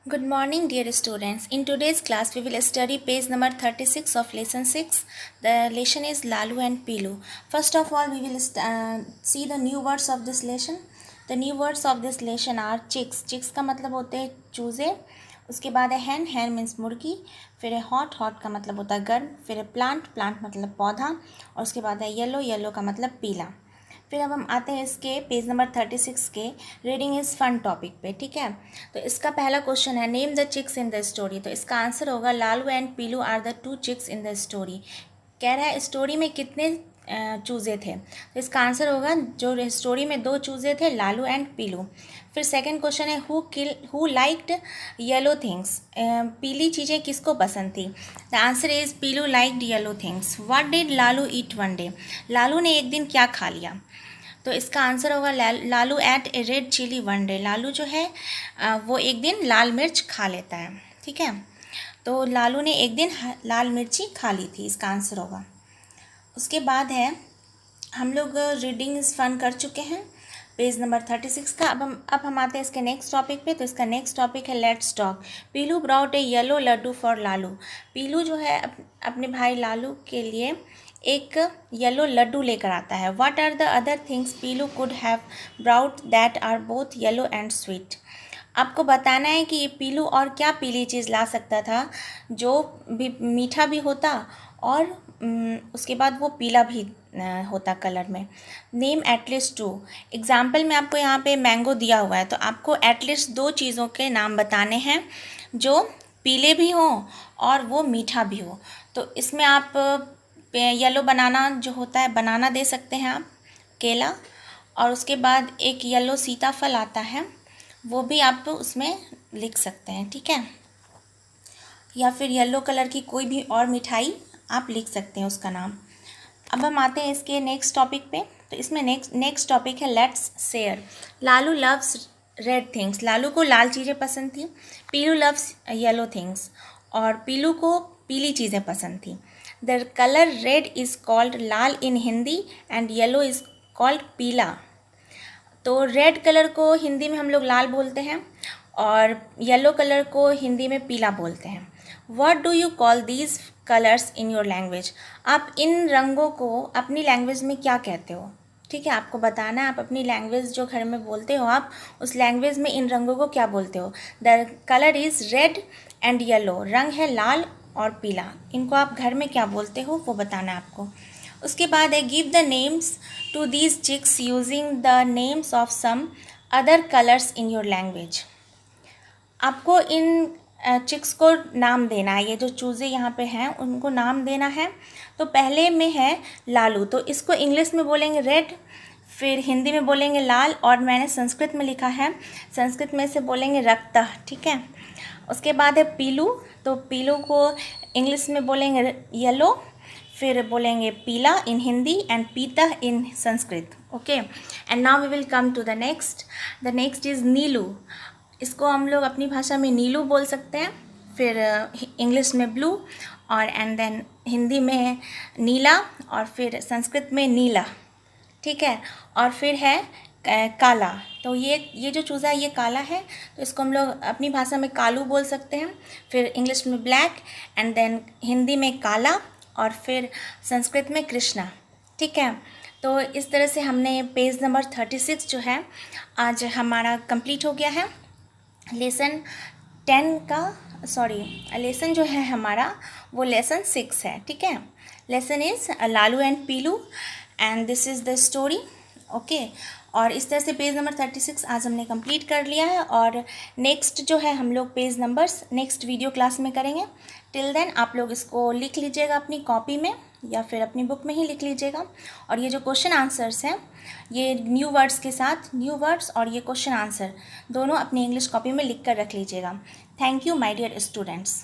Good morning, dear students. In today's class, we will study page number 36 of lesson 6. The lesson is Lalu and Pilu. First of all, we will see the new words of this lesson. The new words of this lesson are chicks. Chicks का मतलब होते हैं चूज़े. उसके बाद है hen. Hen means मुर्गी. फिर है hot. Hot का मतलब होता है गर्म. फिर है plant. Plant मतलब पौधा. और उसके बाद है yellow. Yellow का मतलब पीला. फिर अब हम आते हैं इसके पेज नंबर 36 के रीडिंग इज़ फन टॉपिक पे. ठीक है, तो इसका पहला क्वेश्चन है name the chicks in the story. तो इसका आंसर होगा Lalu and Pilu are the two chicks in the story. कह रहा है स्टोरी में कितने चूज़े थे, तो इसका आंसर होगा जो स्टोरी में दो चूज़े थे, लालू एंड पीलू. फिर सेकंड क्वेश्चन है हु लाइक्ड येलो थिंग्स. पीली चीज़ें किसको पसंद थी. The answer is Piloo liked yellow things. What did Lalu eat one day. Lalu ने एक दिन क्या खा लिया. तो इसका आंसर होगा Lalu ate a red chilli one day. Lalu जो है वो एक दिन लाल मिर्च खा लेता है. ठीक है, तो लालू ने एक दिन लाल मिर्ची खा ली थी, इसका आंसर होगा. उसके बाद है हम लोग रीडिंग इज़ फन कर चुके हैं पेज नंबर 36 का. अब हम आते हैं इसके नेक्स्ट टॉपिक पे. तो इसका नेक्स्ट टॉपिक है let's talk. Pilu brought a yellow laddoo for Lalu. Pilu जो है अपने भाई लालू के लिए एक येलो लड्डू लेकर आता है. What are the other things Pilu could have brought that are both yellow and sweet. आपको बताना है कि ये पीलू और क्या पीली चीज़ ला सकता था जो भी मीठा भी होता और उसके बाद वो पीला भी होता कलर में. Name at least to. एग्जाम्पल में आपको यहाँ पे मैंगो दिया हुआ है, तो आपको एटलीस्ट दो चीज़ों के नाम बताने हैं जो पीले भी हों और वो मीठा भी हो. तो इसमें आप येलो बनाना जो होता है बनाना दे सकते हैं आप, केला, और उसके बाद एक येलो सीताफल आता है वो भी आप उसमें लिख सकते हैं. ठीक है, या फिर येलो कलर की कोई भी और मिठाई आप लिख सकते हैं उसका नाम. अब हम आते हैं इसके नेक्स्ट टॉपिक पे. तो इसमें नेक्स्ट टॉपिक है let's share. Lalu loves red things. Lalu को लाल चीज़ें पसंद थी. पीलू लव्स येलो थिंग्स. और पीलू को पीली चीज़ें पसंद थी. The colour red is called Lal in Hindi and yellow is called पीला. तो रेड कलर को हिंदी में हम लोग लाल बोलते हैं और येलो कलर को हिंदी में पीला बोलते हैं. What do you call these colours in your language. आप इन रंगों को अपनी लैंग्वेज में क्या कहते हो. ठीक है, आपको बताना है आप अपनी लैंग्वेज जो घर में बोलते हो आप उस लैंग्वेज में इन रंगों को क्या बोलते हो. The colour is red and yellow. रंग है लाल और पीला. इनको आप घर में क्या बोलते हो वो बताना है आपको. उसके बाद है give the names to these chicks using the names of some other colours in your language. आपको इन चिक्स को नाम देना है. ये जो चूज़े यहाँ पे हैं उनको नाम देना है. तो पहले में है लालू, तो इसको इंग्लिश में बोलेंगे रेड, फिर हिंदी में बोलेंगे लाल, और मैंने संस्कृत में लिखा है, संस्कृत में से बोलेंगे रक्तः. ठीक है, उसके बाद है पीलू. तो पीलू को इंग्लिश में बोलेंगे येलो, फिर बोलेंगे पीला इन हिंदी एंड पीता in Sanskrit. Okay, and now we will come to the next. The next is Nilu. इसको हम लोग अपनी भाषा में नीलू बोल सकते हैं, फिर इंग्लिश में ब्लू, और एंड देन हिंदी में नीला, और फिर संस्कृत में नीला. ठीक है, और फिर है काला. तो ये जो चूज़ा है ये काला है, तो इसको हम लोग अपनी भाषा में कालू बोल सकते हैं, फिर इंग्लिश में ब्लैक, एंड देन हिंदी में काला, और फिर संस्कृत में कृष्णा. ठीक है, तो इस तरह से हमने पेज नंबर 36 जो है आज हमारा कंप्लीट हो गया है. लेसन 10 का लेसन जो है हमारा वो लेसन 6 है. ठीक है, lesson is Lalu and Piloo and this is the story. Okay, और इस तरह से पेज नंबर 36 आज हमने कंप्लीट कर लिया है. और नेक्स्ट जो है हम लोग page numbers next video class में करेंगे. टिल देन आप लोग इसको लिख लीजिएगा अपनी कॉपी में या फिर अपनी बुक में ही लिख लीजिएगा. और ये जो क्वेश्चन आंसर्स हैं ये न्यू वर्ड्स के साथ, न्यू वर्ड्स और ये क्वेश्चन आंसर दोनों अपनी इंग्लिश कॉपी में लिख कर रख लीजिएगा. Thank you my dear students.